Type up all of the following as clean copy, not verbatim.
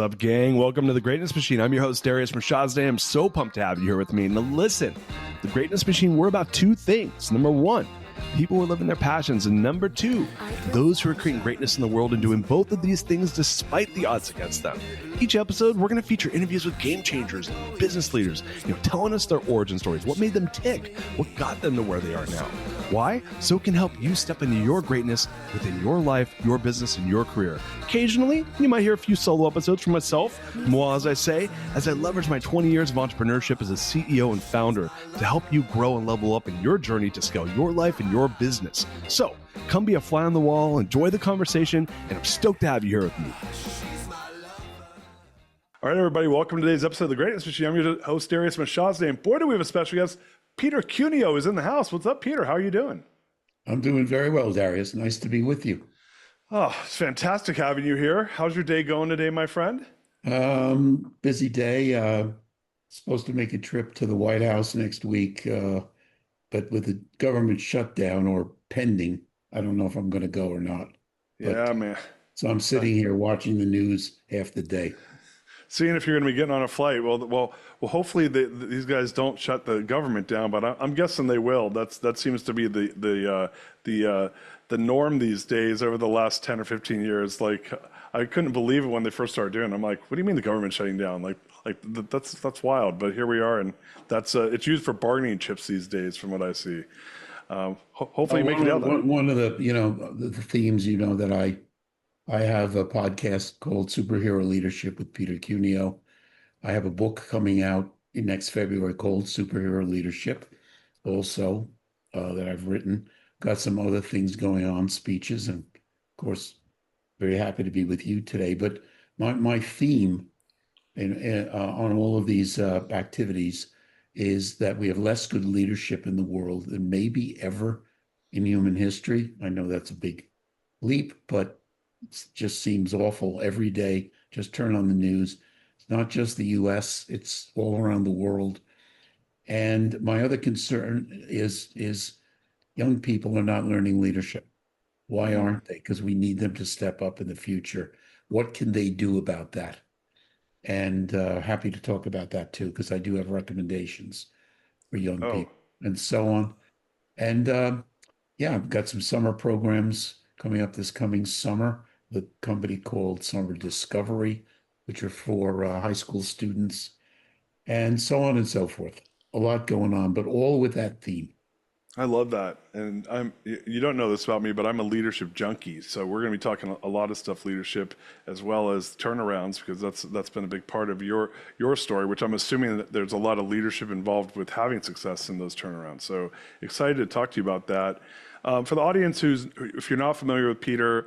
What's up, gang? Welcome to the Greatness Machine. I'm your host, Darius and I'm so pumped to have you here with me. Now listen, the Greatness Machine, we're about two things. Number one, people who are living their passions. And number two, those who are creating greatness in the world and doing both of these things despite the odds against them. Each episode, we're going to feature interviews with game changers, business leaders, telling us their origin stories, what made them tick, what got them to where they are now. Why? So it can help you step into your greatness within your life, your business, and your career. Occasionally, you might hear a few solo episodes from myself, moi, as I say, as I leverage my 20 years of entrepreneurship as a CEO and founder to help you grow and level up in your journey to scale your life and your business. So, come be a fly on the wall, enjoy the conversation, and I'm stoked to have you here with me. All right, everybody, welcome to today's episode of The Greatness Machine. I'm your host, Darius and boy, do we have a special guest. Peter Cuneo is in the house. What's up, Peter? How are you doing? I'm doing very well, Darius. Nice to be with you. Oh, it's fantastic having you here. How's your day going today, my friend? Busy day. Supposed to make a trip to the White House next week, but with the government shutdown or pending, I don't know if I'm going to go or not. Yeah, man. So I'm sitting here watching the news half the day. Seeing if you're going to be getting on a flight. Well. Hopefully these guys don't shut the government down, but I'm guessing they will. That seems to be the norm these days over the last 10 or 15 years. Like, I couldn't believe it when they first started doing it. I'm like, what do you mean the government shutting down? That's wild. But here we are, and that's it's used for bargaining chips these days, from what I see. Hopefully, you make it out. One of the the themes that I have a podcast called Superhero Leadership with Peter Cuneo. I have a book coming out in next February called Superhero Leadership, also that I've written. Got some other things going on, speeches, and of course, very happy to be with you today. But my theme on all of these activities is that we have less good leadership in the world than maybe ever in human history. I know that's a big leap, but it just seems awful every day. Just turn on the news. Not just the U.S., it's all around the world. And my other concern is young people are not learning leadership. Why aren't they? Because we need them to step up in the future. What can they do about that? And happy to talk about that too, because I do have recommendations for young people and so on. And I've got some summer programs coming up this coming summer. The company called Summer Discovery, which are for high school students, and so on and so forth. A lot going on, but all with that theme. I love that. And you don't know this about me, but I'm a leadership junkie. So we're going to be talking a lot of stuff leadership as well as turnarounds, because that's been a big part of your story, which I'm assuming that there's a lot of leadership involved with having success in those turnarounds. So excited to talk to you about that. For the audience if you're not familiar with Peter,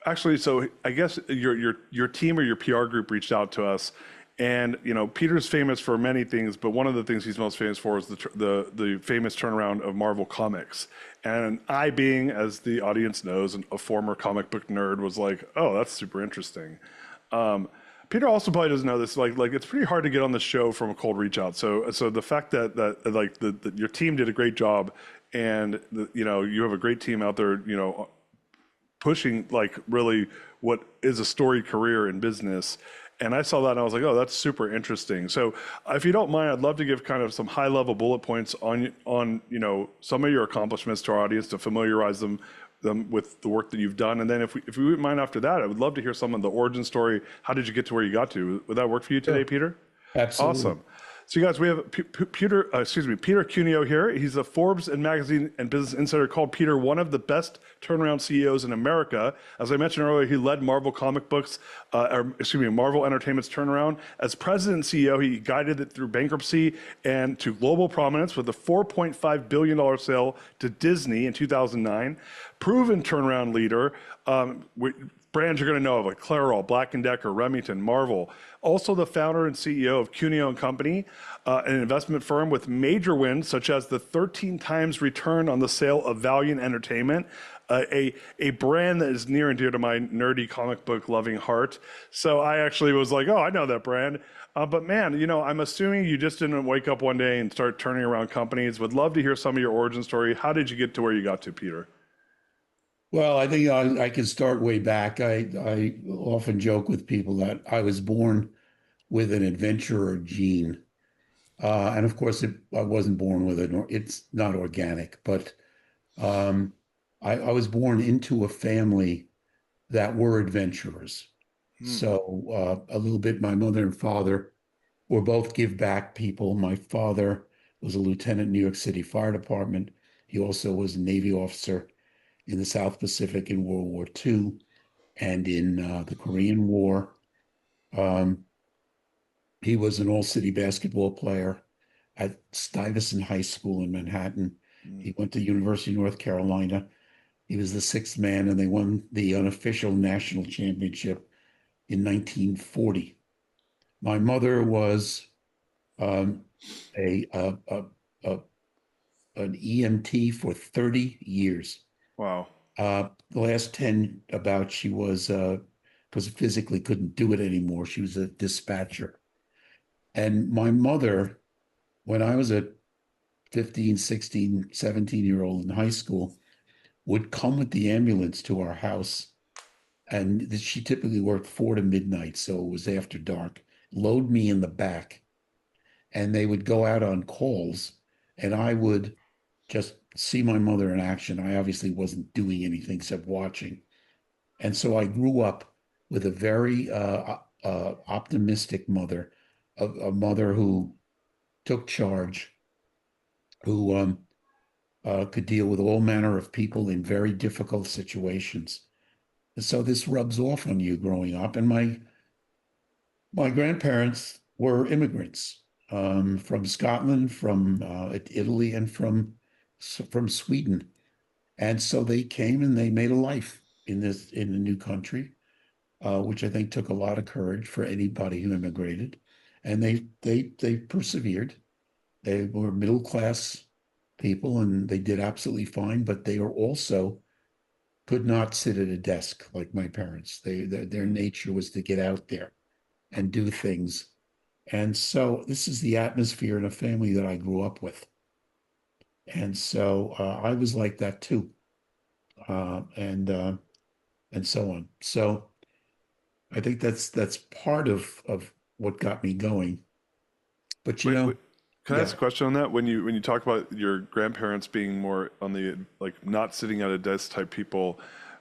actually, so I guess your team or your PR group reached out to us, and Peter's famous for many things, but one of the things he's most famous for is the famous turnaround of Marvel Comics. And I, being, as the audience knows, a former comic book nerd, was like, oh, that's super interesting. Peter also probably doesn't know this. Like it's pretty hard to get on the show from a cold reach out. So the fact that your team did a great job, and you have a great team out there, pushing really what is a storied career in business. And I saw that and I was like, oh, that's super interesting. So if you don't mind, I'd love to give kind of some high level bullet points on some of your accomplishments to our audience to familiarize them with the work that you've done. And then if we wouldn't mind after that, I would love to hear some of the origin story. How did you get to where you got to? Would that work for you today, Peter? Absolutely. Awesome. So you guys, we have Peter Cuneo here. He's a Forbes and Magazine and Business Insider called Peter one of the best turnaround CEOs in America. As I mentioned earlier, he led Marvel Marvel Entertainment's turnaround. As president and CEO, he guided it through bankruptcy and to global prominence with a $4.5 billion sale to Disney in 2009. Proven turnaround leader. Brands you're going to know of like Clairol, Black & Decker, Remington, Marvel. Also the founder and CEO of Cuneo & Company, an investment firm with major wins such as the 13 times return on the sale of Valiant Entertainment, a brand that is near and dear to my nerdy comic book loving heart. So I actually was like, oh, I know that brand. But man, I'm assuming you just didn't wake up one day and start turning around companies. Would love to hear some of your origin story. How did you get to where you got to, Peter? Well, I think I can start way back. I often joke with people that I was born with an adventurer gene. And of course, I wasn't born with it. It's not organic, but um, I was born into a family that were adventurers. Hmm. So a little bit, my mother and father were both give back people. My father was a lieutenant in New York City Fire Department. He also was a Navy officer in the South Pacific in World War II and in the Korean War. Um, he was an all-city basketball player at Stuyvesant High School in Manhattan. Hmm. He went to University of North Carolina. He was the sixth man, and they won the unofficial national championship in 1940. My mother was um, a, a, a, a an EMT for 30 years. Wow. The last 10 about she was because physically couldn't do it anymore. She was a dispatcher. And my mother, when I was a 15, 16, 17-year-old in high school, would come with the ambulance to our house. And she typically worked 4 to midnight, so it was after dark, load me in the back, and they would go out on calls, and I would just see my mother in action. I obviously wasn't doing anything except watching. And so I grew up with a very optimistic mother, a mother who took charge, who could deal with all manner of people in very difficult situations. And so this rubs off on you growing up. And my grandparents were immigrants from Scotland, from Italy, and from Sweden. And so they came and they made a life in the new country, which I think took a lot of courage for anybody who immigrated. And they persevered. They were middle class people and they did absolutely fine, but they were also could not sit at a desk like my parents. Their Hmm. nature was to get out there and do things. And so this is the atmosphere in a family that I grew up with. And so I was like that too, uh, and uh, and so on. So I think that's part of what got me going. But Wait, wait. Can I yeah. ask a question on that? When you talk about your grandparents being more on the like not sitting at a desk type people,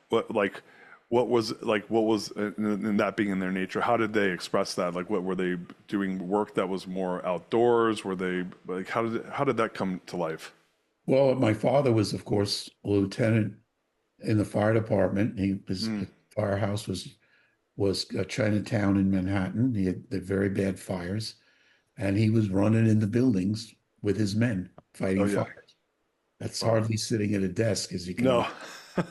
what like what was and that being in their nature? How did they express that? Like, what were they doing? Work that was more outdoors? Were they like how did that come to life? Well, my father was, of course, a lieutenant in the fire department. His Mm. firehouse was Chinatown in Manhattan. He had the very bad fires, and he was running in the buildings with his men Oh fighting yeah. fires. That's Wow. hardly sitting at a desk, as you can No. imagine.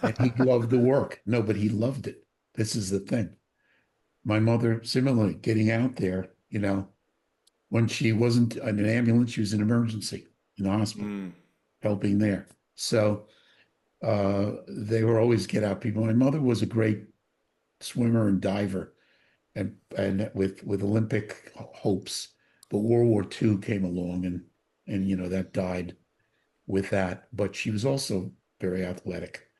And he loved the work. No, but he loved it. This is the thing. My mother, similarly, getting out there, when she wasn't in an ambulance, she was in emergency in the hospital, Mm. helping there. So they were always get out people. My mother was a great swimmer and diver, and with Olympic hopes. But World War II came along, and that died with that. But she was also very athletic,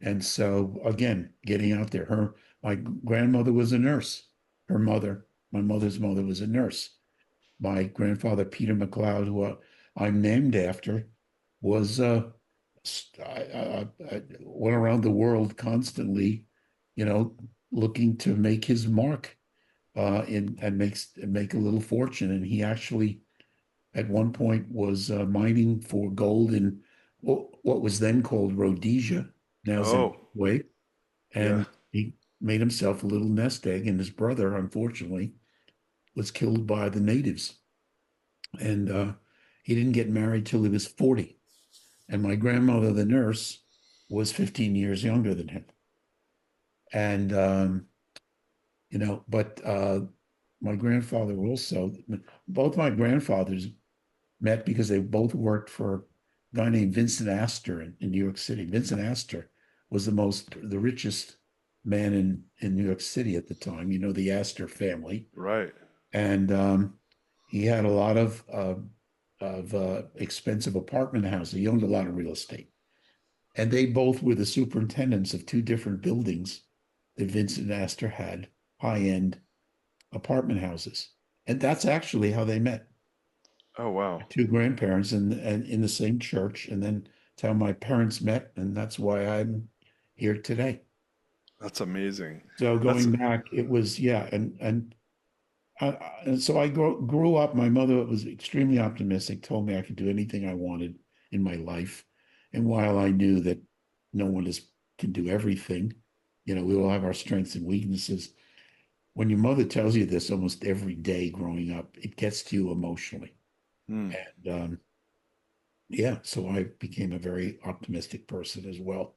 and so again, getting out there. My grandmother was a nurse. My mother's mother, was a nurse. My grandfather, Peter McLeod, who I'm named after, was I went around the world constantly, you know, looking to make his mark in and make a little fortune. And he actually, at one point, was mining for gold in what was then called Rhodesia, now Oh Zimbabwe, yeah. and he made himself a little nest egg. And his brother, unfortunately, was killed by the natives, and he didn't get married till he was 40. And my grandmother, the nurse, was 15 years younger than him. And, but my grandfather also, both my grandfathers met because they both worked for a guy named Vincent Astor in New York City. Vincent Astor was the richest man in New York City at the time, the Astor family. Right. And he had a lot of expensive apartment houses. He owned a lot of real estate. And they both were the superintendents of two different buildings that Vincent Astor had, high-end apartment houses. And that's actually how they met. Oh, wow. Two grandparents and in the same church. And then it's how my parents met. And that's why I'm here today. That's amazing. So That's, going back, it was, yeah. And so I grew up. My mother was extremely optimistic, told me I could do anything I wanted in my life. And while I knew that no one can do everything, we all have our strengths and weaknesses. When your mother tells you this almost every day growing up, it gets to you emotionally. hmm. And yeah, so I became a very optimistic person as well.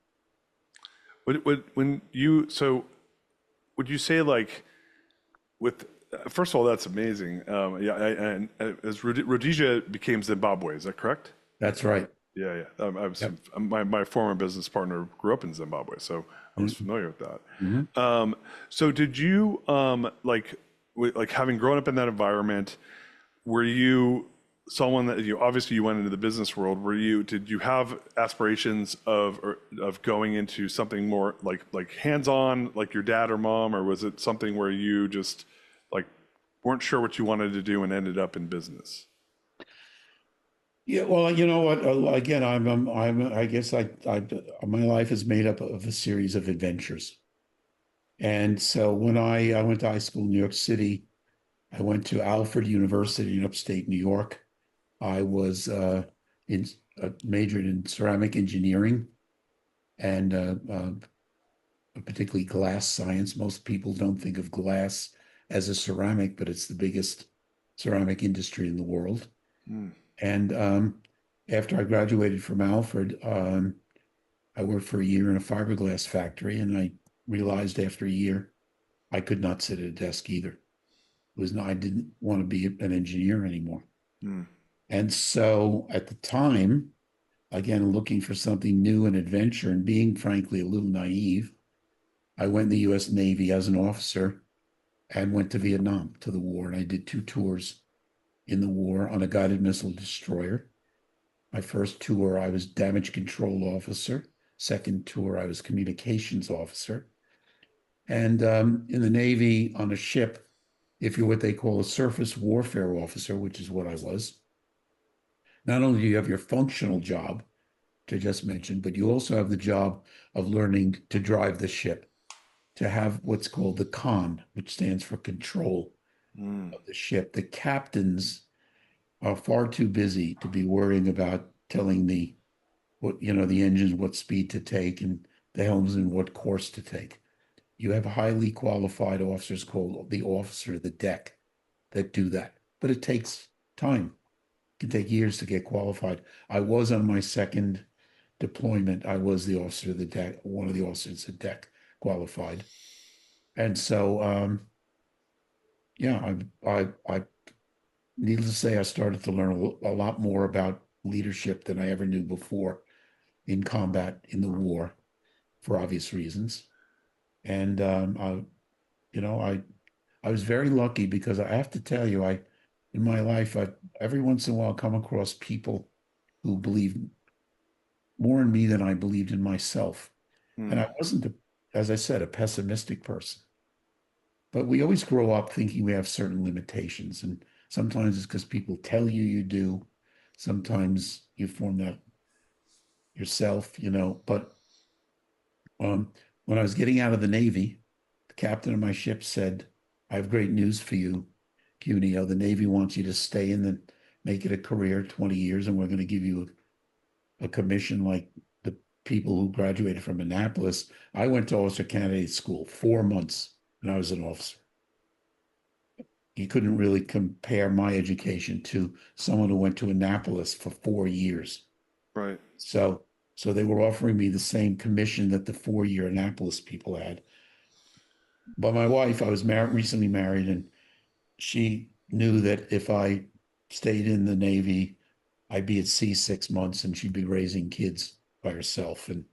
When you, so would you say like with, first of all, that's amazing. Yeah, and as Rhodesia became Zimbabwe, is that correct? That's right. Yeah, yeah. Yep. My former business partner grew up in Zimbabwe, so I was familiar with Mm-hmm. that. So did you like like having grown up in that environment? Were you someone that you obviously you went into the business world? Did you have aspirations of going into something more like hands-on, like your dad or mom, or was it something where you just like weren't sure what you wanted to do and ended up in business? Yeah, well, you know what? Again, I guess my life is made up of a series of adventures. And so when I went to high school in New York City, I went to Alfred University in upstate New York. I was in majored in ceramic engineering and particularly glass science. Most people don't think of glass as a ceramic, but it's the biggest ceramic industry in the world. Hmm. And after I graduated from Alfred, I worked for a year in a fiberglass factory, and I realized after a year I could not sit at a desk either. I didn't want to be an engineer anymore. Hmm. And so at the time, again, looking for something new and adventure and being frankly a little naive, I went in the US Navy as an officer and went to Vietnam to the war. And I did two tours in the war on a guided missile destroyer. My first tour, I was damage control officer. Second tour, I was communications officer. And in the Navy on a ship, if you're what they call a surface warfare officer, which is what I was, not only do you have your functional job, which I just mentioned, but you also have the job of learning to drive the ship, to have what's called the con, which stands for control Hmm. of the ship. The captains are far too busy to be worrying about telling the engines what speed to take and the helmsman what course to take. You have highly qualified officers called the officer of the deck that do that, but it takes time. It can take years to get qualified. I was on my second deployment. I was the officer of the deck, one of the officers of the deck qualified. And so, yeah, needless to say, I started to learn a lot more about leadership than I ever knew before in combat in the war for obvious reasons. And I was very lucky because I have to tell you, in my life, I every once in a while come across people who believe more in me than I believed in myself. And Hmm. I wasn't, as I said, a pessimistic person. But we always grow up thinking we have certain limitations. And sometimes it's because people tell you you do. Sometimes you form that yourself. But um, when I was getting out of the Navy, the captain of my ship said, I have great news for you, Cuneo. The Navy wants you to stay in and make it a career, 20 years, and we're going to give you a commission like the people who graduated from Annapolis. I went to officer candidate school 4 months when I was an officer. You couldn't really compare my education to someone who went to Annapolis for 4 years. Right. So, so they were offering me the same commission that the 4 year Annapolis people had. But my wife, I was recently married, and she knew that if I stayed in the Navy, I'd be at sea 6 months and she'd be raising kids by herself. And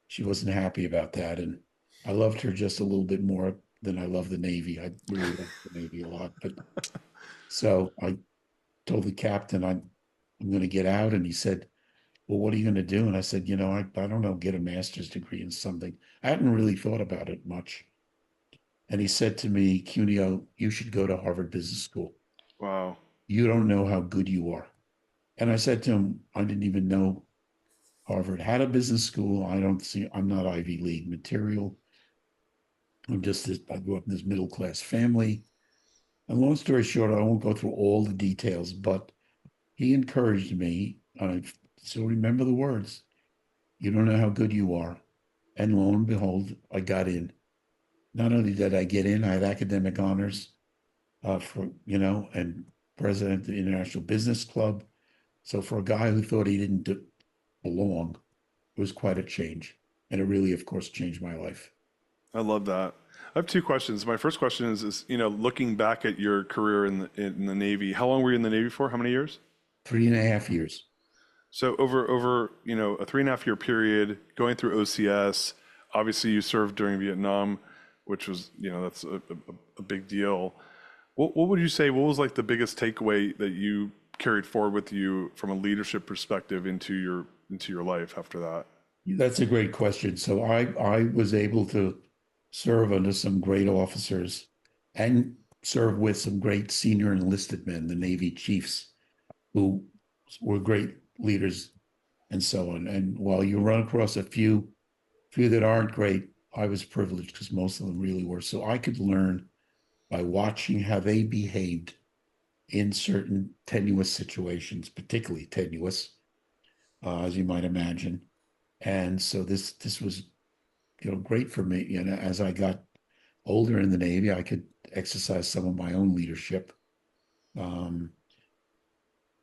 she wasn't happy about that. And I loved her just a little bit more than I love the Navy. I really like the Navy a lot. But so I told the captain I'm going to get out. And he said, well, what are you going to do? And I said, I don't know, get a master's degree in something. I hadn't really thought about it much. And he said to me, Cuneo, you should go to Harvard Business School. Wow. You don't know how good you are. And I said to him, I didn't even know Harvard had a business school. I'm not Ivy League material. I grew up in this middle class family. And long story short, I won't go through all the details, but he encouraged me. I still remember the words. You don't know how good you are. And lo and behold, I got in. Not only did I get in, I had academic honors and president of the International Business Club. So for a guy who thought he didn't belong, it was quite a change. And it really, of course, changed my life. I love that. I have two questions. My first question is looking back at your career in the Navy, how long were you in the Navy for? How many years? 3.5 years. So over a 3.5 year period, going through OCS, obviously you served during Vietnam, which was, that's a big deal. What would you say, what was like the biggest takeaway that you carried forward with you from a leadership perspective into your life after that? That's a great question. So I was able to serve under some great officers and serve with some great senior enlisted men, the Navy chiefs, who were great leaders and so on. And while you run across a few that aren't great, I was privileged because most of them really were. So I could learn by watching how they behaved in certain tenuous situations, particularly tenuous, as you might imagine. And so this was great for me. And as I got older in the Navy, I could exercise some of my own leadership. Um,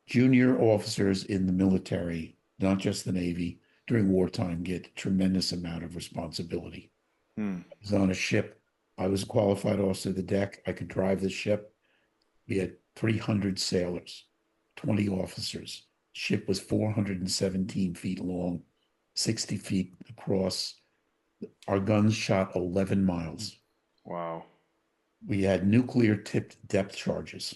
Junior officers in the military, not just the Navy, during wartime get a tremendous amount of responsibility. Hmm. I was on a ship. I was a qualified officer of the deck. I could drive the ship. We had 300 sailors, 20 officers. Ship was 417 feet long, 60 feet across. Our guns shot 11 miles. Wow. We had nuclear tipped depth charges.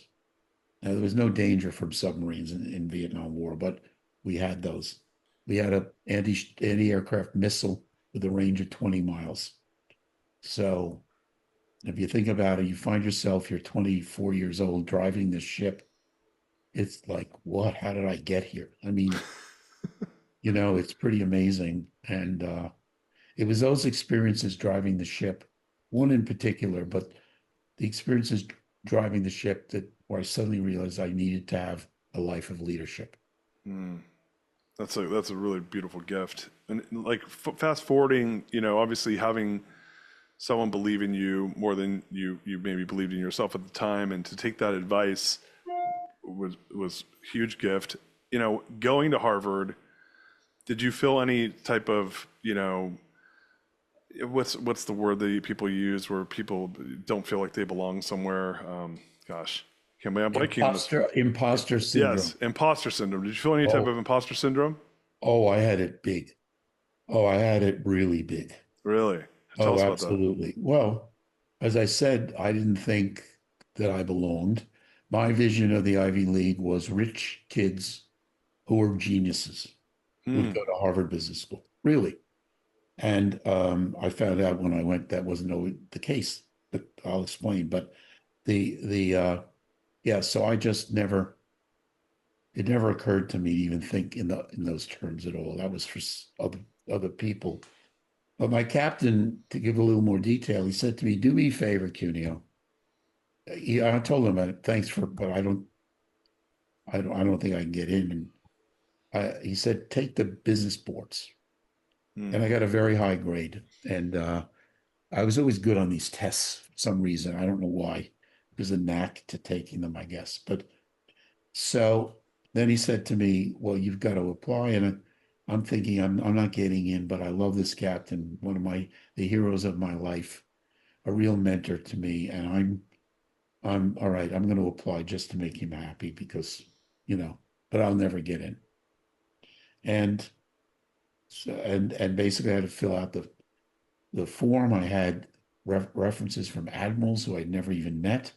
Now, there was no danger from submarines in Vietnam War, but we had those. We had a anti-aircraft missile with a range of 20 miles. So if you think about it, you find yourself, you're 24 years old driving this ship. It's like, what? How did I get here? I mean, it's pretty amazing. And it was those experiences driving the ship, one in particular, but the experiences driving the ship where I suddenly realized I needed to have a life of leadership. Hmm. That's a really beautiful gift. And like fast forwarding, obviously having someone believe in you more than you maybe believed in yourself at the time, and to take that advice was a huge gift. Going to Harvard, did you feel any type of, what's the word that people use where people don't feel like they belong somewhere? Gosh, can't believe I'm blanking on this. Imposter Yes, syndrome. imposter syndrome. Did you feel any type Oh, of imposter syndrome? oh, I had it big. Oh, I had it really big. Really? Tell Oh, us about that. absolutely. Well, as I said, I didn't think that I belonged. My vision of the Ivy League was rich kids who were geniuses would Hmm. go to Harvard Business School, really. And I found out when I went that wasn't always the case, but I'll explain. But yeah, so I just never it never occurred to me to even think in those terms at all. That was for other people. But my captain, to give a little more detail, he said to me, "Do me a favor, Cuneo." I told him, "Thanks but I don't think I can get in." And he said, "Take the business boards." Hmm. And I got a very high grade. And I was always good on these tests for some reason. I don't know why. There's a knack to taking them, I guess. But so then he said to me, "Well, you've got to apply." And I'm thinking, I'm not getting in, but I love this captain, one of the heroes of my life, a real mentor to me. And I'm all right. I'm going to apply just to make him happy because, but I'll never get in. And and basically I had to fill out the form. I had references from admirals who I'd never even met,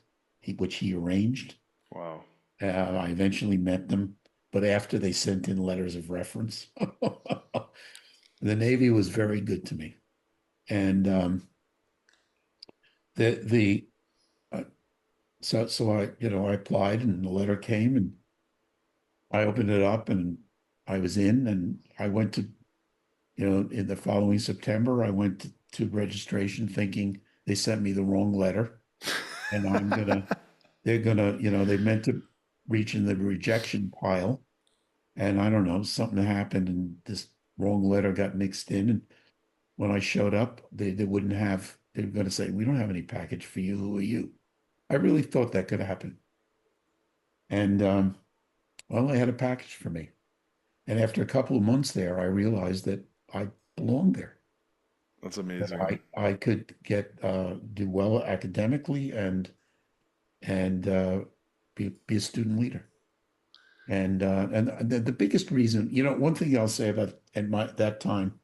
which he arranged. Wow. I eventually met them, but after they sent in letters of reference. The Navy was very good to me. And the uh, so I, I applied and the letter came and I opened it up and I was in and I went to, in the following September, I went to registration thinking they sent me the wrong letter and they're gonna, they meant to reach in the rejection pile. And I don't know, something happened and this wrong letter got mixed in. And when I showed up, they wouldn't have, they were going to say, we don't have any package for you. Who are you? I really thought that could happen. And well, they had a package for me. And after a couple of months there, I realized that I belonged there, That's that amazing. I could get do well academically and be a student leader. And the biggest reason, one thing I'll say about at that time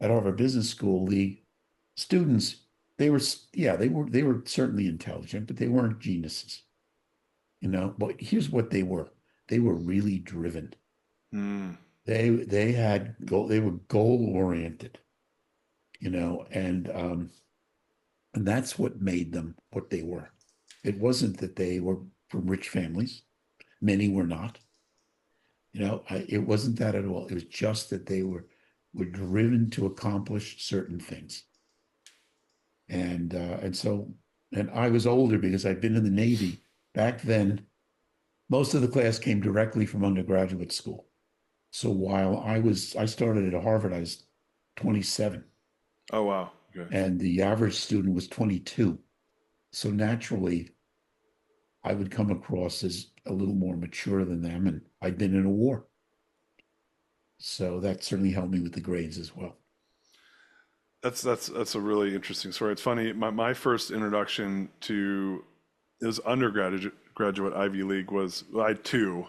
at Harvard Business School, the students, they were, yeah, they were certainly intelligent, but they weren't geniuses, But here's what they were. They were really driven. Mm. They were goal oriented, and that's what made them what they were. It wasn't that they were from rich families. Many were not. It wasn't that at all. It was just that they were driven to accomplish certain things. And I was older because I'd been in the Navy. Back then, most of the class came directly from undergraduate school. So while I started at Harvard, I was 27, Oh, wow. Okay. and the average student was 22. So naturally, I would come across as a little more mature than them, and I'd been in a war. So that certainly helped me with the grades as well. That's a really interesting story. It's funny. My first introduction to it was graduate Ivy League was well, I had two.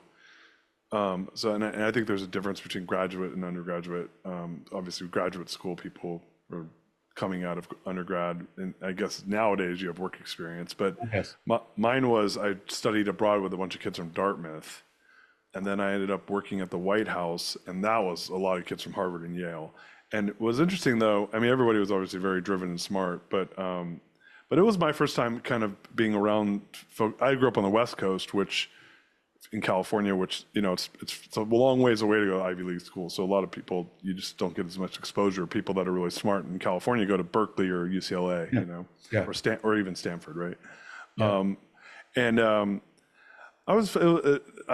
And I think there's a difference between graduate and undergraduate. Obviously, graduate school people are coming out of undergrad, and I guess nowadays you have work experience. But Yes. mine was I studied abroad with a bunch of kids from Dartmouth, and then I ended up working at the White House, and that was a lot of kids from Harvard and Yale. And it was interesting though. I mean, everybody was obviously very driven and smart, but it was my first time kind of being around folk. I grew up on the West Coast, which in California, which it's a long ways away to go to Ivy League school. So a lot of people you just don't get as much exposure. People that are really smart in California go to Berkeley or UCLA, Yeah. Yeah. or even Stanford, right? Yeah. And I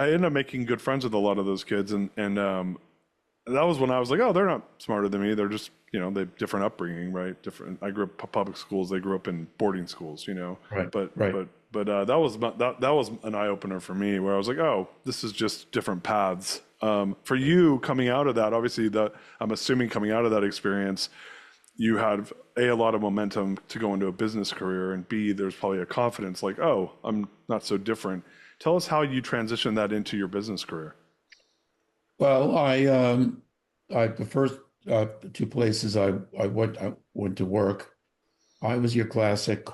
ended up making good friends with a lot of those kids, and that was when I was like, oh, they're not smarter than me. They're just they have different upbringing, right? Different. I grew up public schools. They grew up in boarding schools, Right. But Right. that was an eye opener for me, where I was like, oh, this is just different paths. For you coming out of that, obviously, I'm assuming coming out of that experience, you had a lot of momentum to go into a business career, and B, there's probably a confidence like, oh, I'm not so different. Tell us how you transitioned that into your business career. Well, the first two places I went to work. I was your classic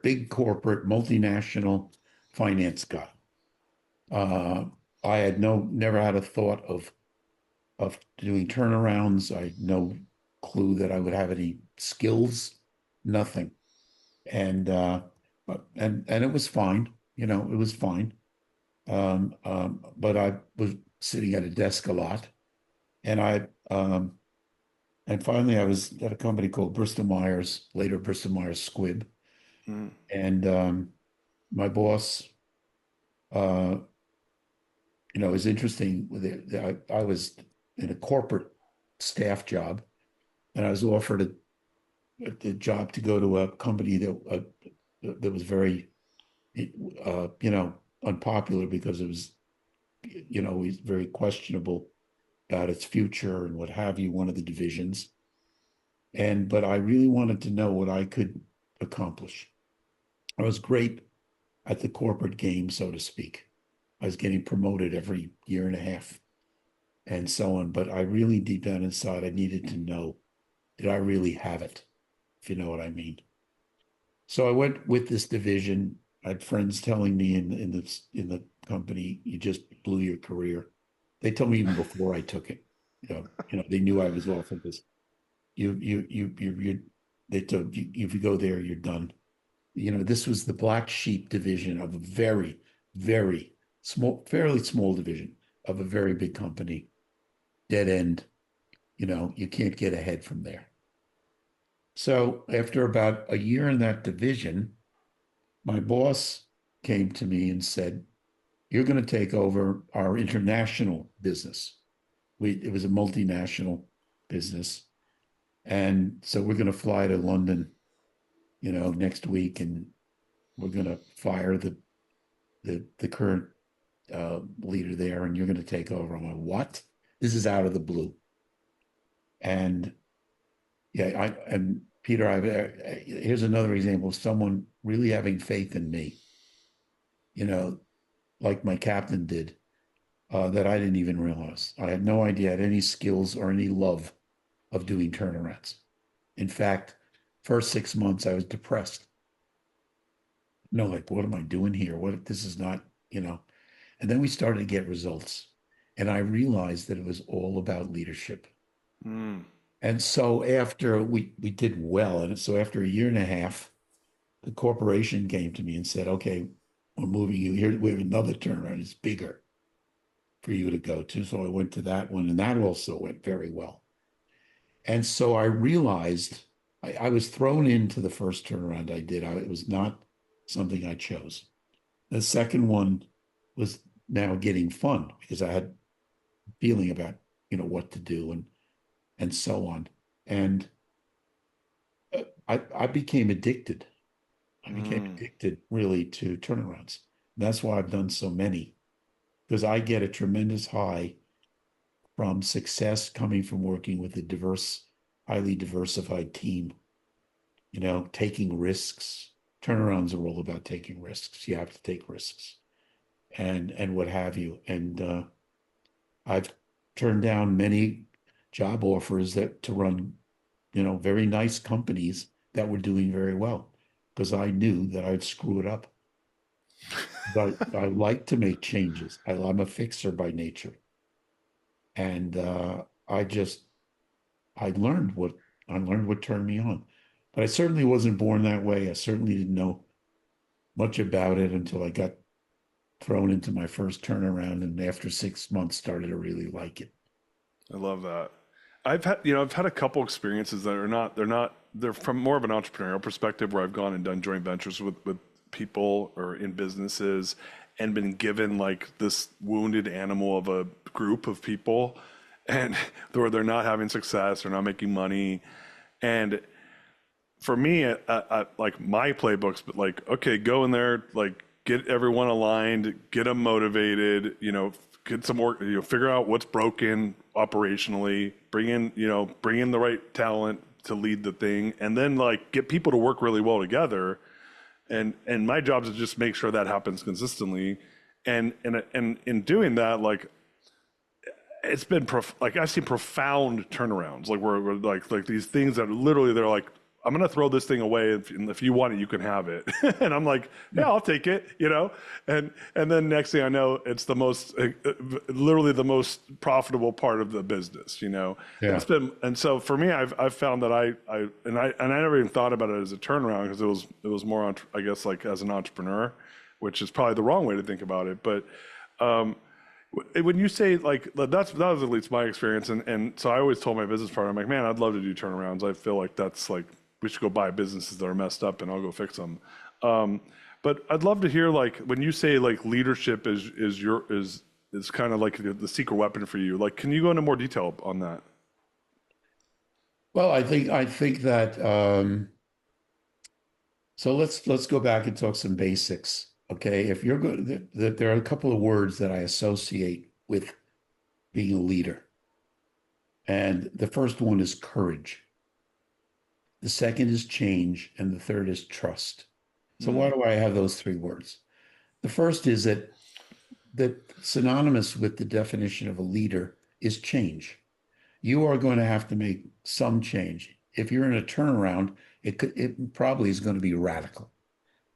big corporate, multinational finance guy. Uh, I had never had a thought of doing turnarounds. I had no clue that I would have any skills, nothing. And and it was fine, it was fine. But I was sitting at a desk a lot, and and finally I was at a company called Bristol Myers, later Bristol Myers Squibb, Mm. and my boss, uh, it was interesting. I was in a corporate staff job, and I was offered a job to go to a company that was very, unpopular because it was, he's very questionable about its future and what have you, one of the divisions. But I really wanted to know what I could accomplish. I was great at the corporate game, so to speak. I was getting promoted every year and a half and so on. But I really deep down inside, I needed to know, did I really have it? If you know what I mean. So I went with this division. I had friends telling me in the company, you just blew your career. They told me even before I took it. They knew I was off of this. You they told you if you go there, you're done. This was the black sheep division of a very, very small, fairly small division of a very big company. Dead end. You can't get ahead from there. So after about a year in that division, my boss came to me and said, "You're going to take over our international business." It was a multinational business. And so we're going to fly to London, next week, and we're going to fire the current leader there, and you're going to take over. I'm like, what? This is out of the blue. And yeah, and Peter, here's another example of someone really having faith in me, you know, like my captain did, that I didn't even realize. I had no idea I had any skills or any love of doing turnarounds. In fact, first 6 months I was depressed. No, like, what am I doing here? What if this is not. And then we started to get results. And I realized that it was all about leadership. Mm. And so after we did well, and so after a year and a half, the corporation came to me and said, "Okay, we're moving you here. We have another turnaround. It's bigger for you to go to." So I went to that one, and that also went very well. And so I realized I was thrown into the first turnaround I did. It was not something I chose. The second one was now getting fun because I had a feeling about, what to do and so on. And I became addicted. I became Mm. addicted really to turnarounds. And that's why I've done so many, because I get a tremendous high from success coming from working with a diverse, highly diversified team, taking risks. Turnarounds are all about taking risks. You have to take risks and what have you. And I've turned down many job offers that to run, very nice companies that were doing very well because I knew that I'd screw it up. But I like to make changes. I'm a fixer by nature. And I just I learned what turned me on. But I certainly wasn't born that way. I certainly didn't know much about it until I got thrown into my first turnaround, and after 6 months started to really like it. I love that. I've had a couple experiences that they're from more of an entrepreneurial perspective where I've gone and done joint ventures with people or in businesses and been given like this wounded animal of a group of people and where they're not having success, they're not making money. And for me, like my playbooks, but like, okay, go in there, like get everyone aligned, get them motivated, get some work, figure out what's broken operationally, bring in the right talent to lead the thing, and then like get people to work really well together. And my job is to just make sure that happens consistently. And in doing that, like it's been like I've seen profound turnarounds, like where like these things that are literally they're like, I'm gonna throw this thing away, if you want it, you can have it. And I'm like, yeah, Yeah. I'll take it. And then next thing I know, it's the most literally the most profitable part of the business. Yeah. And so for me, I've found that I never even thought about it as a turnaround because it was more I guess like as an entrepreneur, which is probably the wrong way to think about it, but. When you say like that was at least my experience, and so I always told my business partner, I'm like, man, I'd love to do turnarounds. I feel like that's like we should go buy businesses that are messed up, and I'll go fix them. But I'd love to hear like when you say like leadership is kind of like the secret weapon for you. Like, can you go into more detail on that? Well, I think that so let's go back and talk some basics. Okay. If you're good, there are a couple of words that I associate with being a leader. And the first one is courage. The second is change, and the third is trust. So why Mm, do I have those three words? The first is that synonymous with the definition of a leader is change. You are going to have to make some change. If you're in a turnaround, it probably is going to be radical,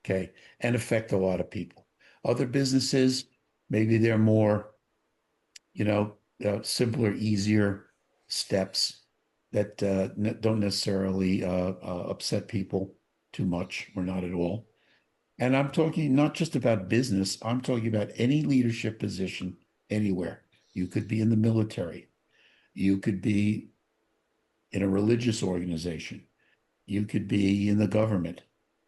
okay, and affect a lot of people. Other businesses, maybe they're more simpler, easier steps that don't necessarily upset people too much or not at all. And I'm talking not just about business, I'm talking about any leadership position anywhere. You could be in the military, you could be in a religious organization, you could be in the government,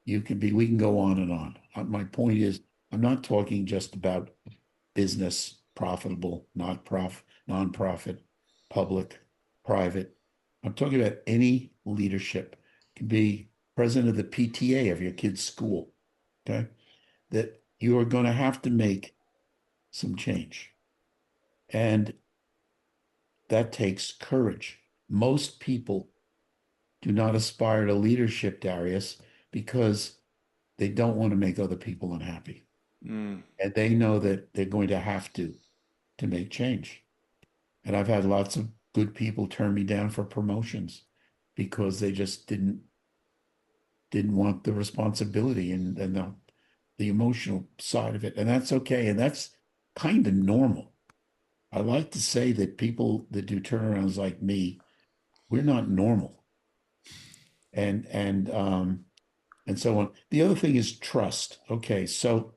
we can go on and on. My point is, I'm not talking just about business, profitable, not nonprofit, public, private. I'm talking about any leadership. It can be president of the PTA of your kid's school. Okay. That you are going to have to make some change. And that takes courage. Most people do not aspire to leadership, Darius, because they don't want to make other people unhappy. Mm. And they know that they're going to have to make change. And I've had lots of good people turn me down for promotions because they just didn't want the responsibility and the emotional side of it. And that's okay. And that's kind of normal. I like to say that people that do turnarounds like me, we're not normal. And and so on. The other thing is trust. Okay, so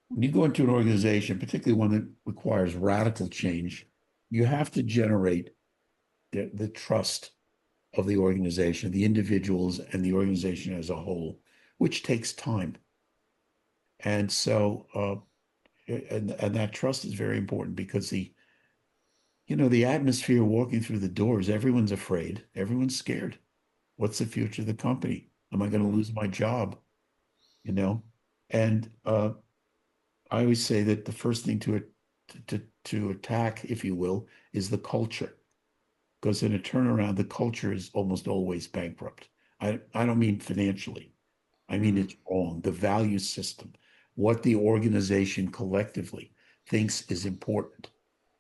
when you go into an organization, particularly one that requires radical change, you have to generate the trust of the organization, the individuals and the organization as a whole, which takes time. And so and that trust is very important because the atmosphere walking through the doors, everyone's afraid, everyone's scared. What's the future of the company? Am I going to Mm. lose my job? You know? And I always say that the first thing to attack, if you will, is the culture. Because in a turnaround, the culture is almost always bankrupt. I don't mean financially. I mean Mm. it's wrong. The value system, what the organization collectively thinks is important,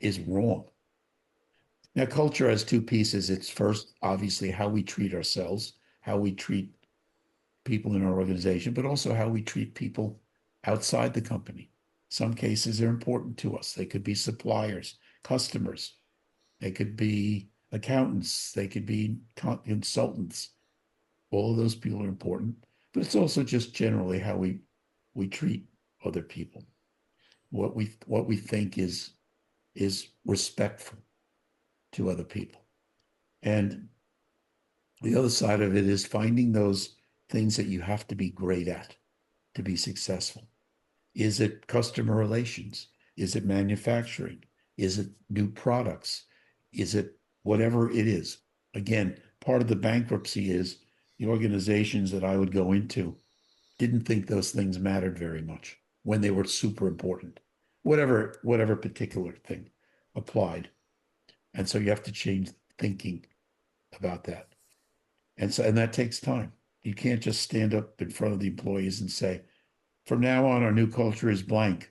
is wrong. Now, culture has two pieces. It's first, obviously, how we treat ourselves, how we treat people in our organization, but also how we treat people outside the company. Some cases are important to us. They could be suppliers, customers, they could be accountants, they could be consultants. All of those people are important, but it's also just generally how we treat other people. What we think is respectful to other people. And the other side of it is finding those things that you have to be great at to be successful. Is it customer relations? Is it manufacturing? Is it new products? Is it whatever it is? Again, part of the bankruptcy is the organizations that I would go into didn't think those things mattered very much when they were super important. Whatever particular thing applied. And so you have to change thinking about that. And that takes time. You can't just stand up in front of the employees and say, from now on, our new culture is blank,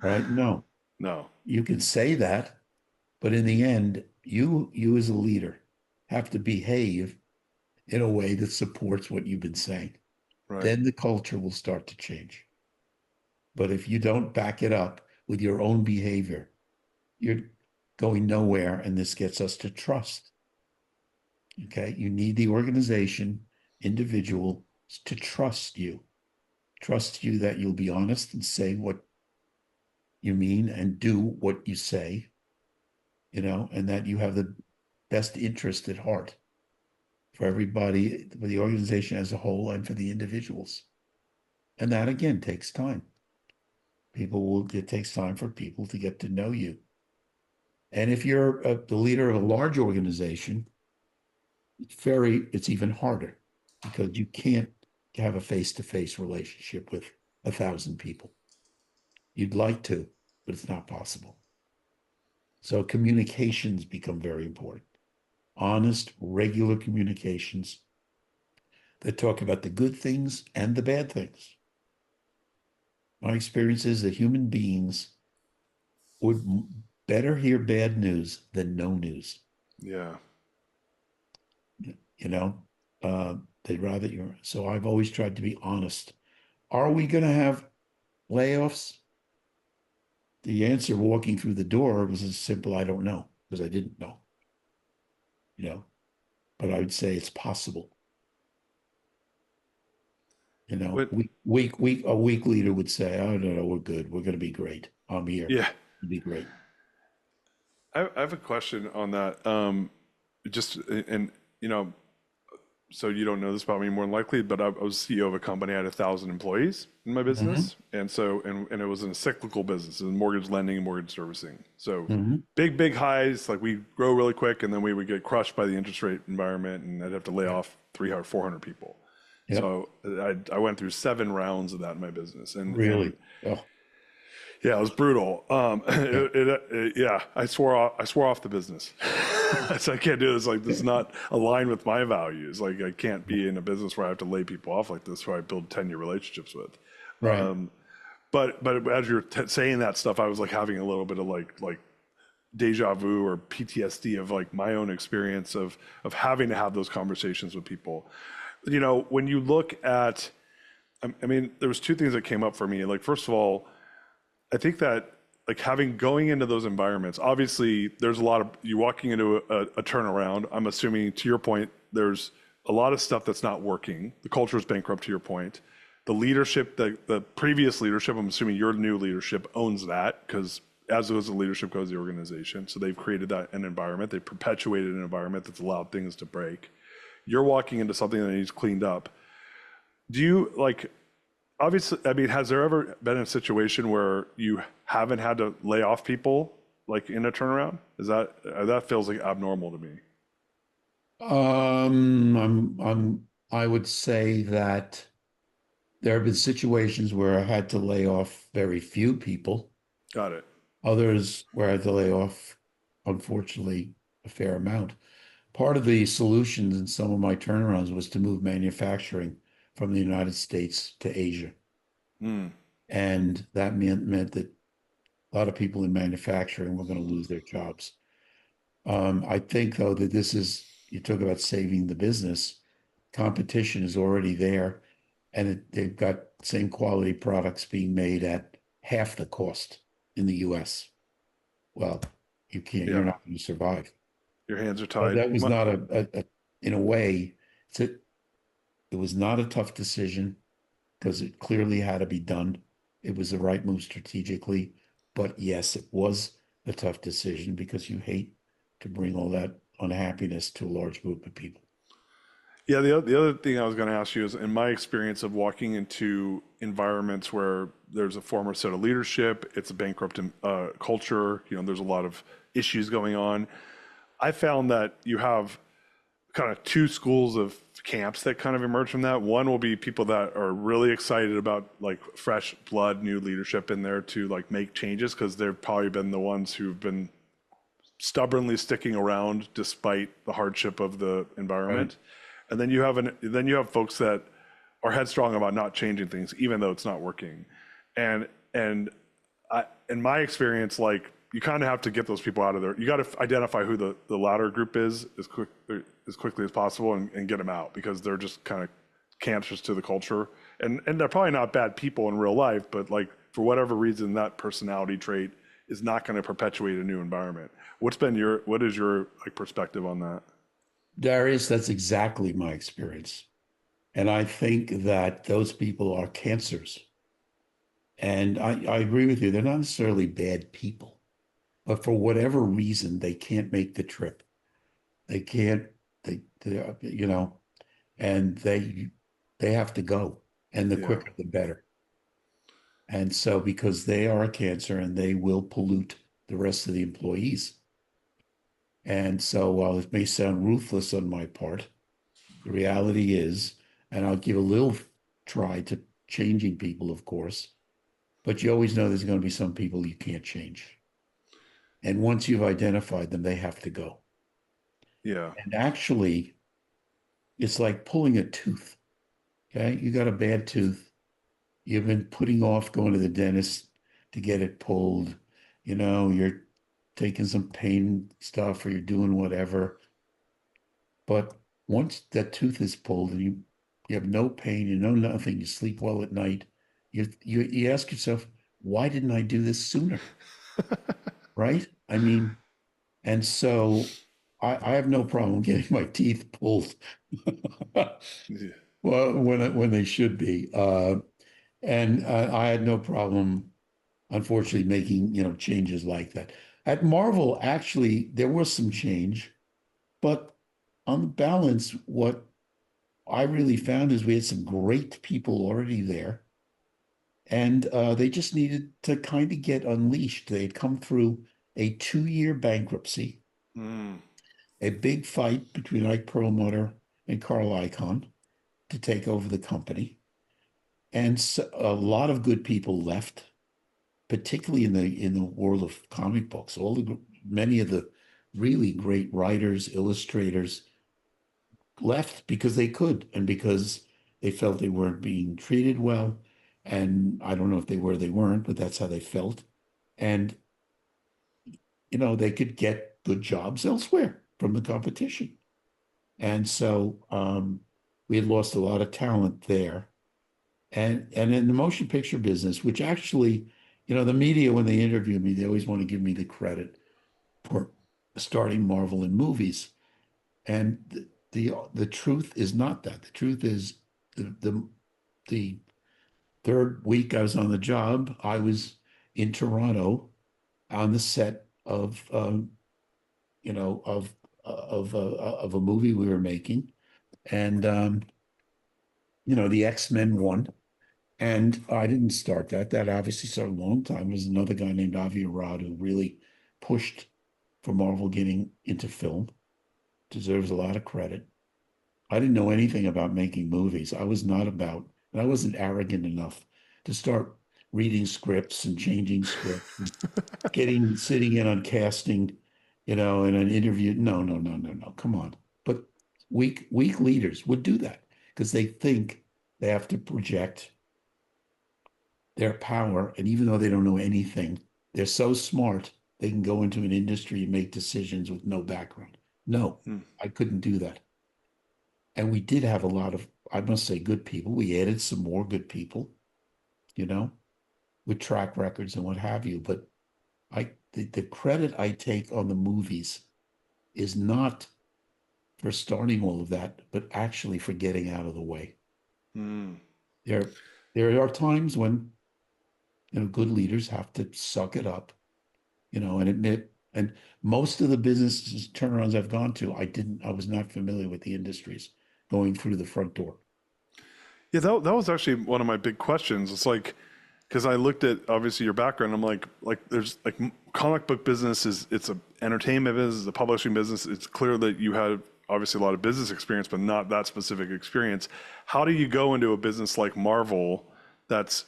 right? No, No. you can say that, but in the end, you as a leader have to behave in a way that supports what you've been saying. Right. Then the culture will start to change. But if you don't back it up with your own behavior, you're going nowhere. And this gets us to trust. Okay. You need the organization, individual to trust you that you'll be honest and say what you mean and do what you say, and that you have the best interest at heart for everybody, for the organization as a whole and for the individuals. And that again takes time. It takes time for people to get to know you. And if you're the leader of a large organization, it's even harder because you can't have a face-to-face relationship with 1,000 people. You'd like to, but it's not possible. So communications become very important. Honest, regular communications that talk about the good things and the bad things. My experience is that human beings would better hear bad news than no news. Yeah. You know, they'd rather you. So I've always tried to be honest. Are we going to have layoffs? the answer walking through the door was as simple, I don't know, because I didn't know, you know, but I would say it's possible. What? A weak leader would say, "Oh, no, we're good. We're going to be great. I'm here. Yeah. It'll be great." I have a question on that. Just and you know, so you don't know this about me more than likely, but I was CEO of a company. I had 1,000 employees in my Hmm. business, and so and it was in a cyclical business, in mortgage lending and mortgage servicing. So Hmm. big highs, like we grow really quick, and then we would get crushed by the interest rate environment, and I'd have to lay Yep. off 300, 400 people. Yep. So I went through 7 rounds of that in my business, and Really. Oh, yeah, it was brutal. yeah. Yeah, I swore off the business. I said, I can't do this. Like, this is not aligned with my values. Like, I can't be in a business where I have to lay people off like this, where I build 10-year relationships with. Right. But as you're saying that stuff, I was like having a little bit of like deja vu or PTSD of like my own experience of having to have those conversations with people. When you look at, I mean, there was 2 things that came up for me. Like, first of all, I think that like going into those environments, obviously there's a lot of you walking into a turnaround. I'm assuming to your point, there's a lot of stuff that's not working. The culture is bankrupt to your point. The leadership, the previous leadership, I'm assuming your new leadership owns that because as the leadership goes the organization. So they've created an environment. They've perpetuated an environment that's allowed things to break. You're walking into something that needs cleaned up. Do you like obviously, I mean, has there ever been a situation where you haven't had to lay off people like in a turnaround? Is that feels like abnormal to me? I would say that there have been situations where I had to lay off very few people, Got it. others where I had to lay off, unfortunately, a fair amount. Part of the solutions in some of my turnarounds was to move manufacturing from the United States to Asia. Mm, And that meant that a lot of people in manufacturing were going to lose their jobs. I think, though, that you talk about saving the business, competition is already there, and they've got same quality products being made at half the cost in the US. Well, you're yeah, not going to survive. your hands are But tied. that was not in a way, it's a, it was not a tough decision because it clearly had to be done. It was the right move strategically. But yes, it was a tough decision because you hate to bring all that unhappiness to a large group of people. Yeah, the other thing I was going to ask you is, in my experience of walking into environments where there's a former set of leadership, it's a bankrupt culture. There's a lot of issues going on. I found that you have kind of 2 schools of camps that kind of emerge from that. One will be people that are really excited about like fresh blood, new leadership in there to like make changes because they've probably been the ones who've been stubbornly sticking around despite the hardship of the Right. environment. And then you have folks that are headstrong about not changing things, even though it's not working. And in my experience, like you kind of have to get those people out of there. You got to identify who the latter group is as quickly as possible and get them out because they're just kind of cancerous to the culture. And they're probably not bad people in real life, but like for whatever reason, that personality trait is not going to perpetuate a new environment. What is your like perspective on that? Darius, that's exactly my experience. And I think that those people are cancers. And I agree with you. They're not necessarily bad people, but for whatever reason, they can't make the trip. They can't, and they have to go. And the Yeah. quicker, the better. And so, because they are a cancer and they will pollute the rest of the employees. And so, while it may sound ruthless on my part, the reality is, and I'll give a little try to changing people, of course, but you always know there's going to be some people you can't change. And once you've identified them, they have to go. Yeah. And actually, it's like pulling a tooth. Okay. You got a bad tooth. You've been putting off going to the dentist to get it pulled. You're taking some pain stuff or you're doing whatever. But once that tooth is pulled and you have no pain, you know nothing, you sleep well at night, you ask yourself, why didn't I do this sooner? Right? I mean, and so I have no problem getting my teeth pulled. Yeah. Well, when they should be. And I had no problem, unfortunately, making, changes like that. At Marvel, actually, there was some change, but on the balance, what I really found is we had some great people already there, and they just needed to kind of get unleashed. They had come through a 2-year bankruptcy, Mm. a big fight between Ike Perlmutter and Carl Icahn to take over the company. And so a lot of good people left, particularly in the world of comic books. Many of the really great writers, illustrators left because they could and because they felt they weren't being treated well. And I don't know if they were, they weren't, but that's how they felt. And they could get good jobs elsewhere from the competition. And so we had lost a lot of talent there. And in the motion picture business, which actually, the media, when they interview me, they always want to give me the credit for starting Marvel in movies. And the truth is not that. The truth is the third week I was on the job, I was in Toronto on the set of a movie we were making, and the X-Men won. And I didn't start that. That obviously started a long time. There's another guy named Avi Arad who really pushed for Marvel getting into film. Deserves a lot of credit. I didn't know anything about making movies. I was not about, and I wasn't arrogant enough to start reading scripts and changing scripts, and sitting in on casting, in an interview. No, no, no, no, no. Come on. But weak leaders would do that because they think they have to project their power. And even though they don't know anything, they're so smart, they can go into an industry and make decisions with no background. No, Mm. I couldn't do that. And we did have a lot of, I must say, good people. We added some more good people, you know, with track records and what have you. But the credit I take on the movies is not for starting all of that, but actually for getting out of the way. Mm. There, there are times when, good leaders have to suck it up, and admit. And most of the business turnarounds I've gone to, I was not familiar with the industries going through the front door. Yeah, that was actually one of my big questions. It's like, because I looked at obviously your background, I'm like there's like comic book business it's a entertainment business, it's a publishing business. It's clear that you had obviously a lot of business experience, but not that specific experience. How do you go into a business like Marvel that's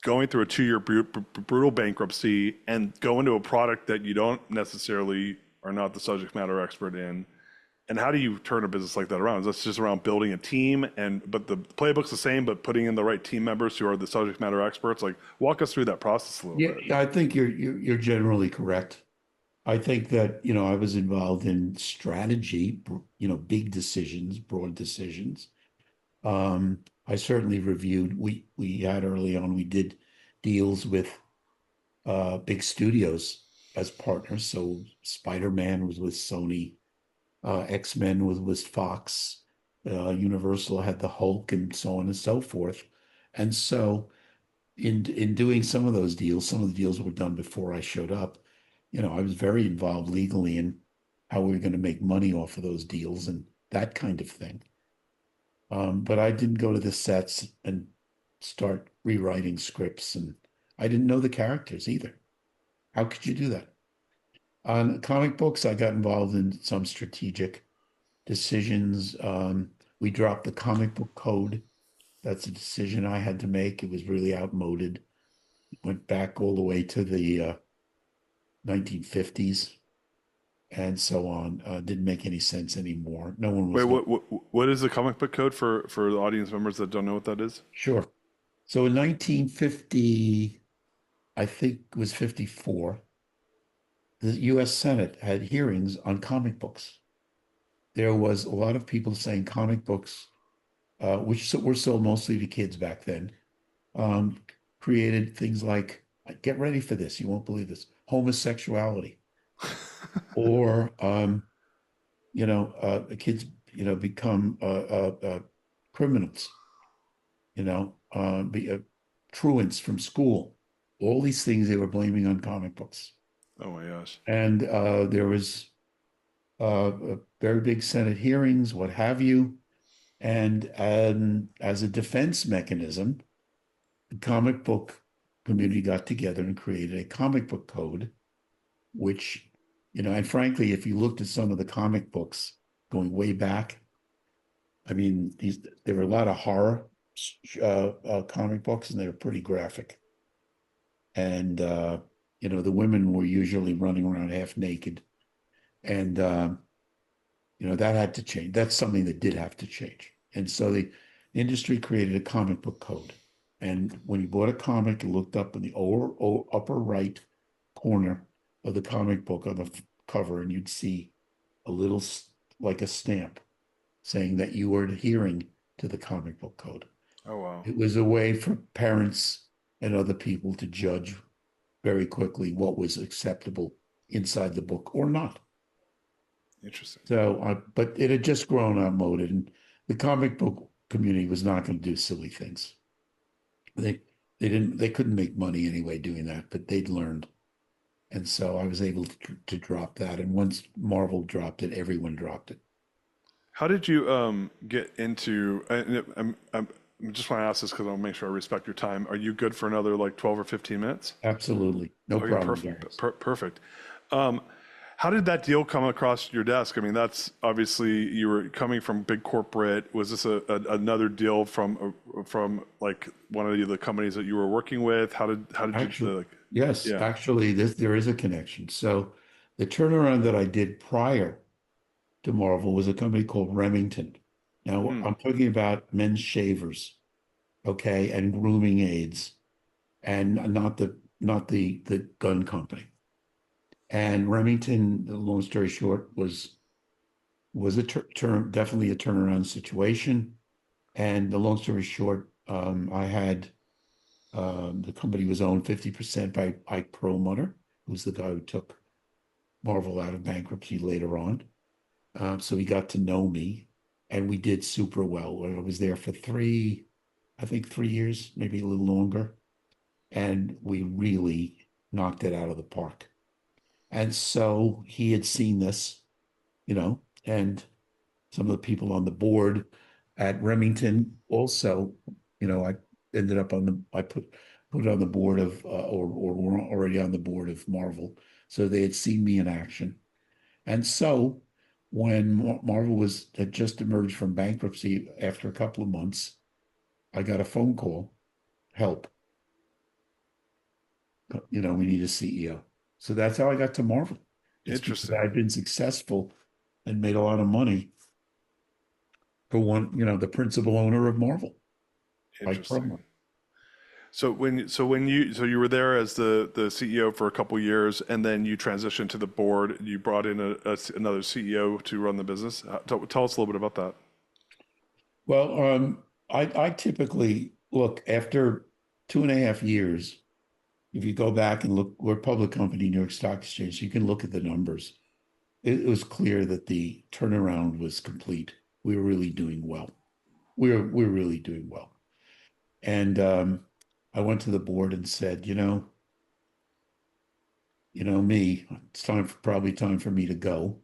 going through a 2-year brutal bankruptcy and go into a product that you don't necessarily are not the subject matter expert in? And how do you turn a business like that around? Is that just around building a team but the playbook's the same, but putting in the right team members who are the subject matter experts? Like walk us through that process a little Yeah, bit. I think you're generally correct. I think that, I was involved in strategy, big decisions, broad decisions. I certainly reviewed, we had early on, we did deals with big studios as partners. So Spider-Man was with Sony, X-Men was with Fox, Universal had the Hulk, and so on and so forth. And so in doing some of the deals were done before I showed up. I was very involved legally in how we were going to make money off of those deals and that kind of thing. But I didn't go to the sets and start rewriting scripts, and I didn't know the characters either. How could you do that? On comic books, I got involved in some strategic decisions. We dropped the comic book code. That's a decision I had to make. It was really outmoded. Went back all the way to the 1950s and so on. Didn't make any sense anymore. No one Wait, was looking. what is the comic book code for the audience members that don't know what that is? Sure. So in 1950, I think it was 54, the US Senate had hearings on comic books. There was a lot of people saying comic books, which were sold mostly to kids back then, um, created things like Get ready for this. You won't believe this. Homosexuality, or kids, become criminals. Be truants from school. All these things they were blaming on comic books, Oh my gosh. and there was very big Senate hearings, what have you, and as a defense mechanism, the comic book community got together and created a comic book code, which, and frankly, if you looked at some of the comic books going way back, I mean, there were a lot of horror comic books, and they were pretty graphic. And the women were usually running around half naked, and that had to change. That's something that did have to change. And so the industry created a comic book code. And when you bought a comic, you looked up in the upper right corner of the comic book on the cover, and you'd see a little like a stamp saying that you were adhering to the comic book code. Oh wow. It was a way for parents and other people to judge very quickly what was acceptable inside the book or not. Interesting. So, but it had just grown outmoded, and the comic book community was not going to do silly things. They couldn't make money anyway doing that, but they'd learned. And so I was able to drop that. And once Marvel dropped it, everyone dropped it. How did you get into? I'm just want to ask this because I'll make sure I respect your time. Are you good for another like 12 or 15 minutes? Absolutely. No Okay, problem, perfect, Darius. perfect. Um, how did that deal come across your desk? I mean, that's obviously you were coming from big corporate. Was this another deal from like one of the companies that you were working with? How did you Actually, like? yes, Yeah. actually, there is a connection. So the turnaround that I did prior to Marvel was a company called Remington. Now Hmm. I'm talking about men's shavers, okay, and grooming aids, and not the gun company. And Remington, the long story short, was a definitely a turnaround situation. And the long story short, I had the company was owned 50% by Ike Perlmutter, who's the guy who took Marvel out of bankruptcy later on. So he got to know me, and we did super well. I was there for I think 3 years, maybe a little longer, and we really knocked it out of the park. And so he had seen this, and some of the people on the board at Remington also, I ended up I put on the board of, or were already on the board of Marvel. So they had seen me in action. And so when Marvel had just emerged from bankruptcy after a couple of months, I got a phone call, help, we need a CEO. So that's how I got to Marvel. It's because Interesting. I've been successful and made a lot of money for the principal owner of Marvel, Mike Interesting. Perlman. So you were there as the CEO for a couple years, and then you transitioned to the board. You brought in another CEO to run the business. Tell us a little bit about that. Well, I typically look after 2.5 years. If you go back and look, we're a public company, New York Stock Exchange, so you can look at the numbers. It was clear that the turnaround was complete. We were really doing well. We're really doing well. And I went to the board and said, me, it's probably time for me to go.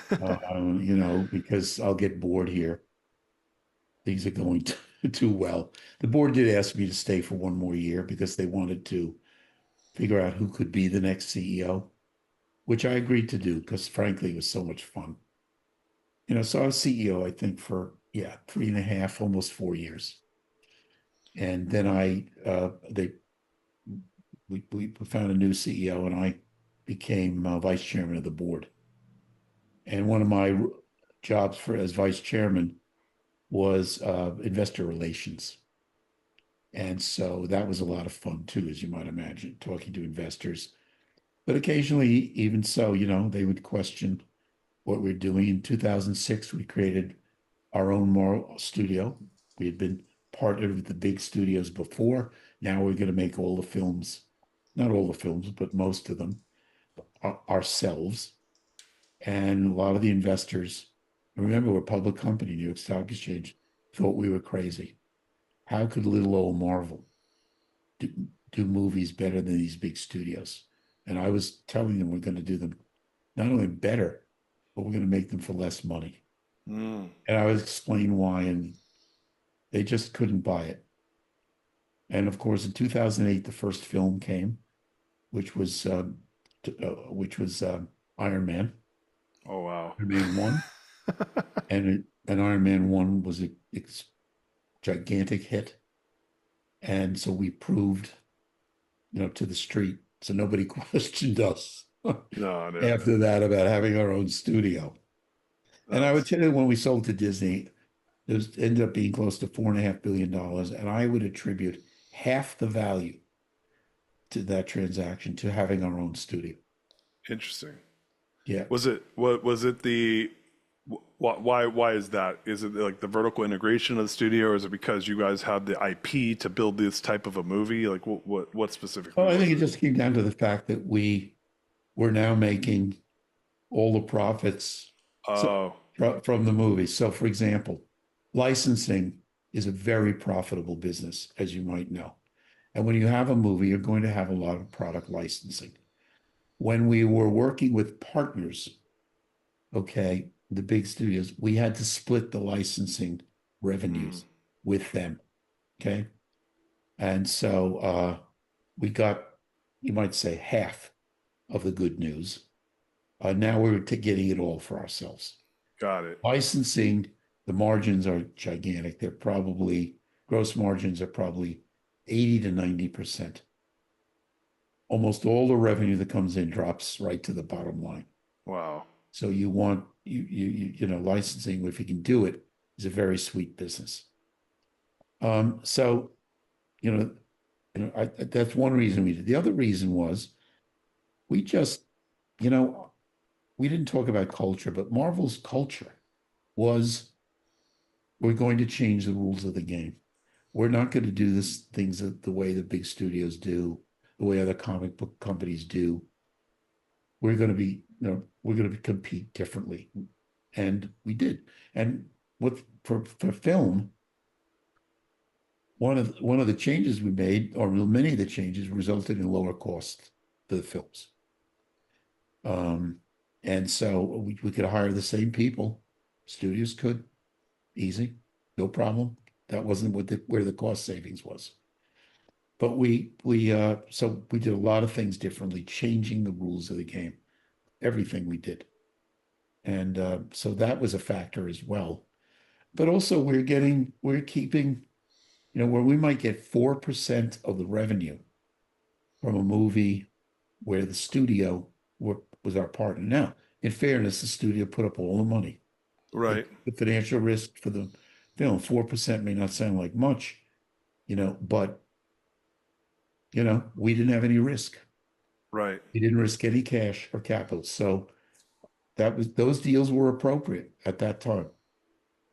Because I'll get bored here. Things are going too well. The board did ask me to stay for one more year because they wanted to figure out who could be the next CEO, which I agreed to do because frankly, it was so much fun. So I was CEO, I think, for, yeah, 3.5, almost 4 years. And then we found a new CEO, and I became vice chairman of the board. And one of my jobs as vice chairman was investor relations. And so that was a lot of fun too, as you might imagine, talking to investors. But occasionally, even so, they would question what we're doing. In 2006, we created our own Marvel studio. We had been partnered with the big studios before. Now we're going to make all the films not all the films, but most of them, ourselves. And a lot of the investors, remember, we're a public company, New York Stock Exchange, thought we were crazy. How could little old Marvel do, do movies better than these big studios? And I was telling them we're going to do them not only better, but we're going to make them for less money. Mm. And I was explaining why, and they just couldn't buy it. And of course, in 2008, the first film came, which was Iron Man, Oh, wow. Iron Man 1. And Iron Man 1 was a gigantic hit. And so we proved, to the street. So nobody questioned us No, no, after that about having our own studio. And I would that's tell you, when we sold to Disney, it ended up being close to $4.5 billion. And I would attribute half the value to that transaction to having our own studio. interesting. Yeah. Was it the why is that? Is it like the vertical integration of the studio, or is it because you guys have the IP to build this type of a movie? Like what specifically Oh, I was think it it? just came down to the fact that we're now making all the profits Oh, from the movie. So, for example, licensing is a very profitable business, as you might know. And when you have a movie, you're going to have a lot of product licensing. When we were working with partners, okay, the big studios, we had to split the licensing mm, revenues with them. Okay. And so we got, you might say, half of the good news. Now we're getting it all for ourselves. got it. Licensing, the margins are gigantic. They're probably, gross margins are probably 80 to 90%. Almost all the revenue that comes in drops right to the bottom line. Wow. So you want, licensing, if you can do it, is a very sweet business. So, you know, that's one reason we did. The other reason was we just, you know, we didn't talk about culture, but Marvel's culture was, we're going to change the rules of the game. We're not going to do this things the way the big studios do, the way other comic book companies do. We're going to be, we're going to compete differently, and we did. And for film, one of the changes we made, or many of the changes, resulted in lower costs for the films. Um, and so we could hire the same people. Studios could, easy, no problem. That wasn't where the cost savings was. But so we did a lot of things differently, changing the rules of the game, everything we did. And so that was a factor as well. But also we're keeping, where we might get 4% of the revenue from a movie where the studio was our partner. Now, in fairness, the studio put up all the money. Right. The financial risk for the film, 4% may not sound like much, but we didn't have any risk. Right. We didn't risk any cash or capital. So those deals were appropriate at that time.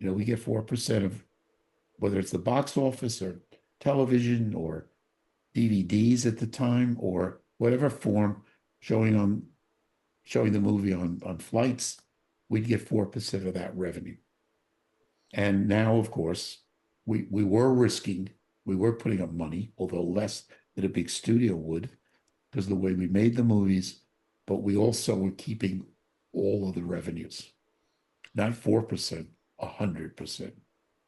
We get 4% of whether it's the box office or television or DVDs at the time or whatever form showing the movie on flights, we'd get 4% of that revenue. And now, of course, we were putting up money, although less than a big studio would, because of the way we made the movies, but we also were keeping all of the revenues, not 4%, 100%.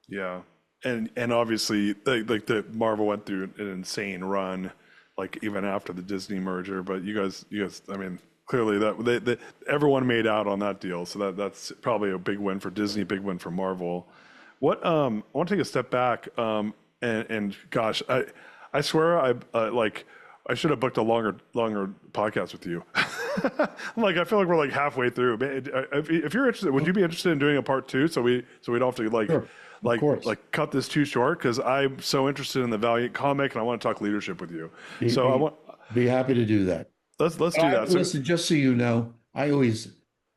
Yeah. And obviously like the Marvel went through an insane run, like even after the Disney merger. But you guys, I mean, clearly that everyone made out on that deal. So that's probably a big win for Disney, big win for Marvel. I want to take a step back. And gosh, I swear like I should have booked a longer podcast with you. I feel like we're like halfway through. If you're interested, would you be interested in doing a part two? So we don't have to Sure, of course. cut this too short, because I'm so interested in the Valiant comic and I want to talk leadership with you. Be, So I be, want be happy to do that. let's do that. So Listen, just so you know, I always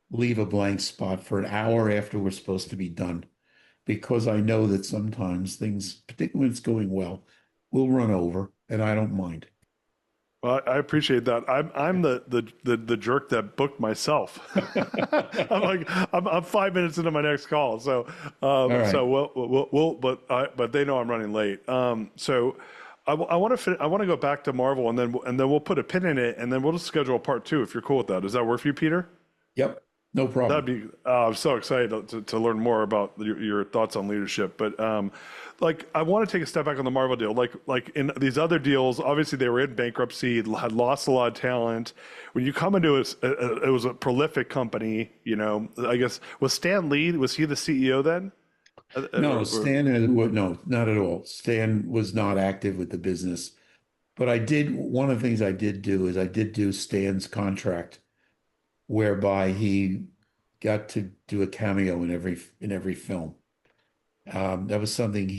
leave a blank spot for an hour after we're supposed to be done because I know that sometimes things, particularly when it's going well, will run over, and I don't mind. Well, I appreciate that. I'm the jerk that booked myself. I'm like I'm 5 minutes into my next call, so All right. but they know I'm running late. So I want to I want to go back to Marvel, and then we'll put a pin in it, and then we'll just schedule a part two if you're cool with that. Does that work for you, Peter? Yep. No That'd problem. be. I'm so excited to learn more about your thoughts on leadership. But like, I want to take a step back on the Marvel deal. Like in these other deals, obviously they were in bankruptcy, had lost a lot of talent. When you come into it, it was a prolific company. You know, I guess was Stan Lee? Was he the CEO then? No, Or, no, not at all. Stan was not active with the business. But one of the things I did do is I did do Stan's contract, whereby he got to do a cameo in every film. That was something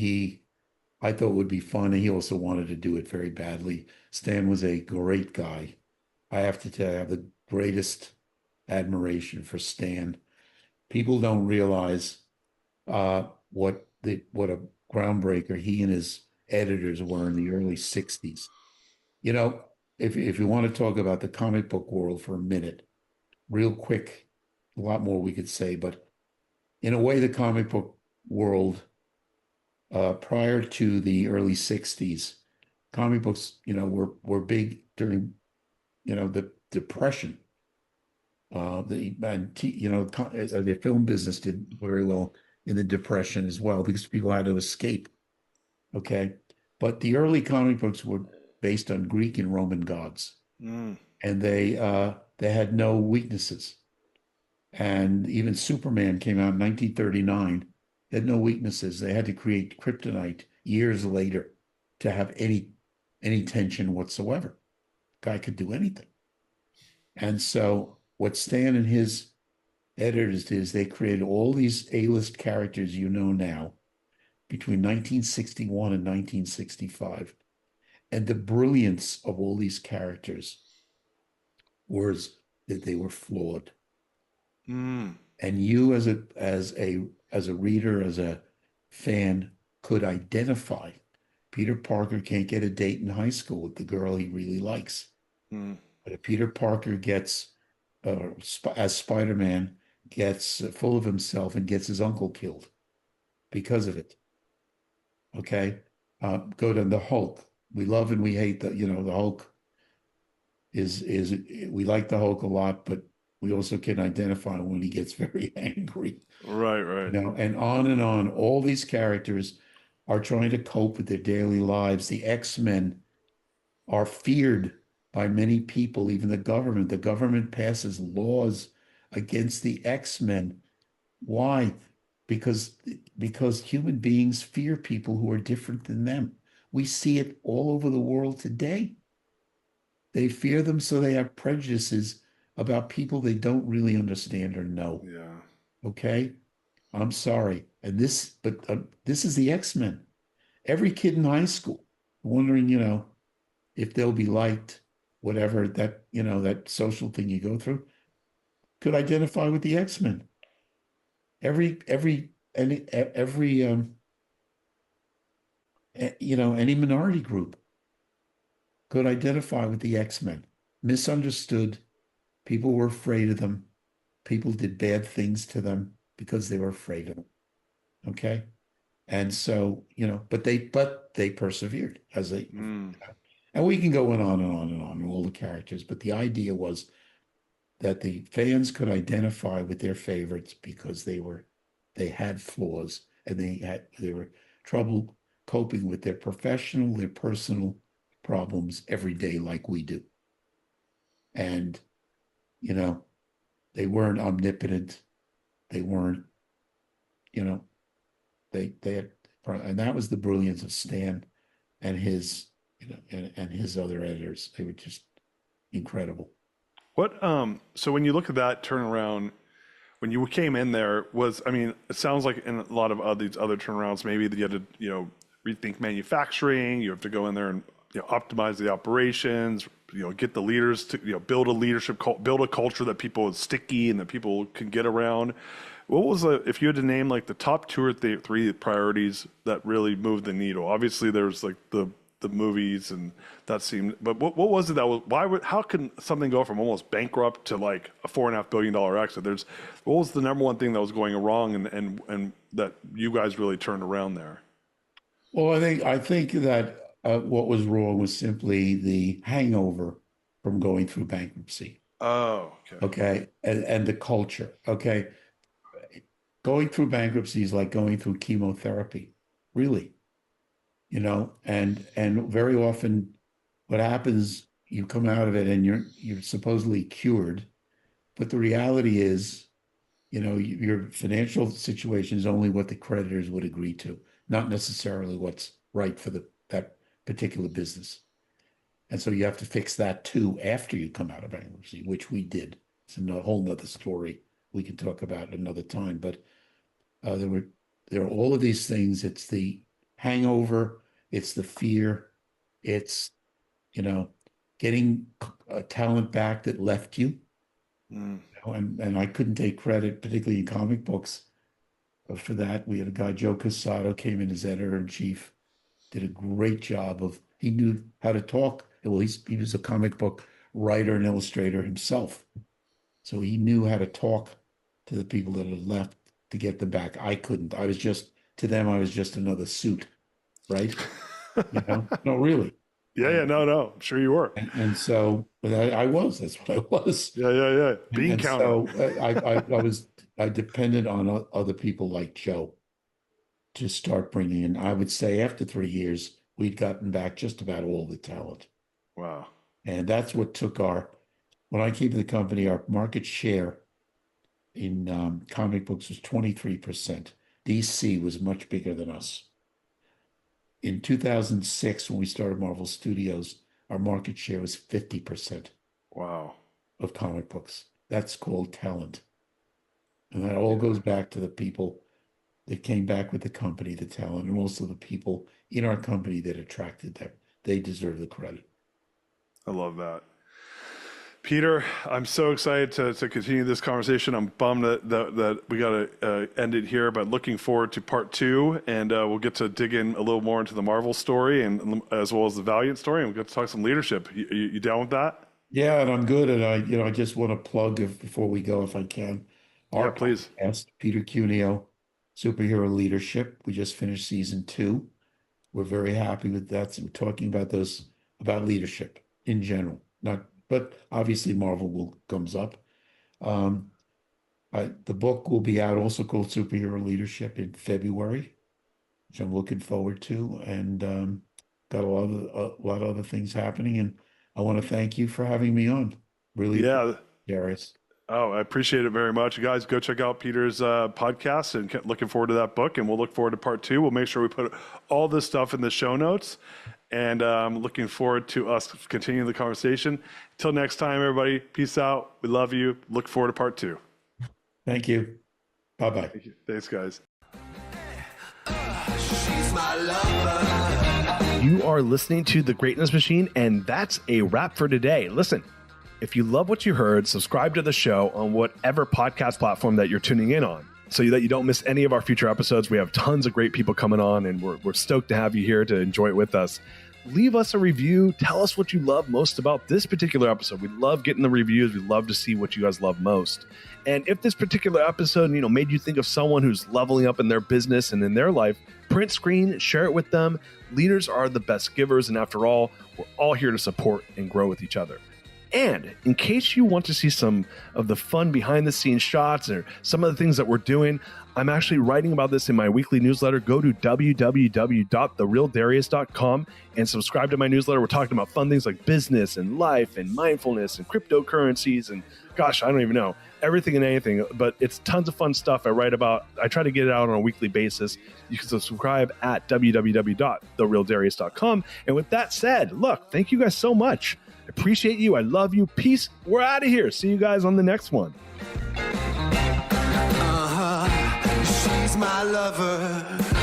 I thought would be fun, and he also wanted to do it very badly. Stan was a great guy. I have to tell you, I have the greatest admiration for Stan. People don't realize what a groundbreaker he and his editors were in the early 60s. You know, if you want to talk about the comic book world for a minute, real quick, a lot more we could say, but in a way, the comic book world prior to the early 60s, comic books, were big during, the Depression. The film business did very well in the Depression as well because people had to escape. Okay, but the early comic books were based on Greek and Roman gods, mm, and they had no weaknesses. And even Superman came out in 1939, had no weaknesses. They had to create kryptonite years later to have any tension whatsoever. Guy could do anything. And so what Stan and his editors did is they created all these A-list characters you know now between 1961 and 1965. And the brilliance of all these characters was that they were flawed. mm, And you as a reader, as a fan, could identify. Peter Parker can't get a date in high school with the girl he really likes. mm. But if Peter Parker gets, as Spider-Man, gets full of himself and gets his uncle killed because of it. Okay. Go to the Hulk. We love and we hate the Hulk is we like the Hulk a lot, but we also can identify when he gets very angry, Right, right. and on and on. All these characters are trying to cope with their daily lives. The X-Men are feared by many people, even the government. The government passes laws against the X-Men. Why? Because because human beings fear people who are different than them. We see it all over the world today. They fear them, so they have prejudices about people they don't really understand or know. Yeah. Okay? I'm sorry. But this is the X-Men. Every kid in high school wondering, if they'll be liked, whatever that social thing you go through, could identify with the X-Men. Any minority group could identify with the X-Men. Misunderstood. People were afraid of them. People did bad things to them because they were afraid of them. Okay. And so, but they persevered Mm. and we can go on and on and on, all the characters. But the idea was that the fans could identify with their favorites because they had flaws and they were trouble coping with their professional, their personal problems every day like we do. And, you know, they weren't omnipotent. They weren't, you know, they had, and that was the brilliance of Stan and his, and his other editors. They were just incredible. So when you look at that turnaround, when you came in there, I mean, it sounds like in a lot of these other turnarounds, maybe that you had to, rethink manufacturing, you have to go in there and, optimize the operations, get the leaders to, build a build a culture that people is sticky and that people can get around. What was if you had to name like the top two or three priorities that really moved the needle? Obviously, there's like the movies, and that seemed. But what was it that was? How can something go from almost bankrupt to like a $4.5 billion exit? What was the number one thing that was going wrong, and that you guys really turned around there? Well, I think that what was wrong was simply the hangover from going through bankruptcy. Oh, okay. Okay, and the culture. Okay, going through bankruptcy is like going through chemotherapy, really. And very often, what happens, you come out of it and you're supposedly cured, but the reality is, your financial situation is only what the creditors would agree to, not necessarily what's right for that particular business. And so you have to fix that too after you come out of bankruptcy, which we did. It's a whole nother story we can talk about another time. But there are all of these things. It's the hangover, it's the fear, it's getting a talent back that left you. And I couldn't take credit, particularly in comic books, for that. We had a guy, Joe Casado, came in as editor-in-chief, did a great job he knew how to talk. Well, he was a comic book writer and illustrator himself. So he knew how to talk to the people that had left to get them back. I couldn't. To them, I was just another suit, right? No, really. Yeah, no. I'm sure you were. And so, but I was. That's what I was. Yeah. Bean counter. So I depended on other people like Joe to start bringing in. I would say after 3 years, we'd gotten back just about all the talent. Wow. And that's what when I came to the company, our market share in comic books was 23%. DC was much bigger than us. In 2006, when we started Marvel Studios, our market share was 50%. Wow. Of comic books. That's called talent. And that all goes back to the people that came back with the company, the talent, and also the people in our company that attracted them. They deserve the credit. I love that. Peter, I'm so excited to continue this conversation. I'm bummed that we got to end it here, but looking forward to part 2, and we'll get to dig in a little more into the Marvel story and as well as the Valiant story, and we'll get to talk some leadership. You down with that? Yeah, and I'm good. And I just want to plug before we go, if I can, our please. Podcast, Peter Cuneo, Superhero Leadership. We just finished season 2. We're very happy with that. So we're talking about leadership in general, but obviously Marvel comes up. The book will be out, also called Superhero Leadership, in February, which I'm looking forward to, and got a lot of other things happening. And I want to thank you for having me on. Really, Darius. Oh, I appreciate it very much. You guys, go check out Peter's podcast, and looking forward to that book. And we'll look forward to part 2. We'll make sure we put all this stuff in the show notes. And looking forward to us continuing the conversation. Till next time, everybody, peace out. We love you. Look forward to part 2. Thank you. Bye-bye. Thank you. Thanks, guys. She's my lover. You are listening to The Greatness Machine, and that's a wrap for today. Listen, if you love what you heard, subscribe to the show on whatever podcast platform that you're tuning in on, so that you don't miss any of our future episodes. We have tons of great people coming on, and we're stoked to have you here to enjoy it with us. Leave us a review. Tell us what you love most about this particular episode. We love getting the reviews. We love to see what you guys love most. And if this particular episode, made you think of someone who's leveling up in their business and in their life, print screen, share it with them. Leaders are the best givers, and after all, we're all here to support and grow with each other. And in case you want to see some of the fun behind the scenes shots or some of the things that we're doing, I'm actually writing about this in my weekly newsletter. Go to www.therealdarius.com and subscribe to my newsletter. We're talking about fun things like business and life and mindfulness and cryptocurrencies and gosh, I don't even know, everything and anything, but it's tons of fun stuff I write about. I try to get it out on a weekly basis. You can subscribe at www.therealdarius.com. And with that said, look, thank you guys so much. I appreciate you. I love you. Peace. We're out of here. See you guys on the next one. She's my lover.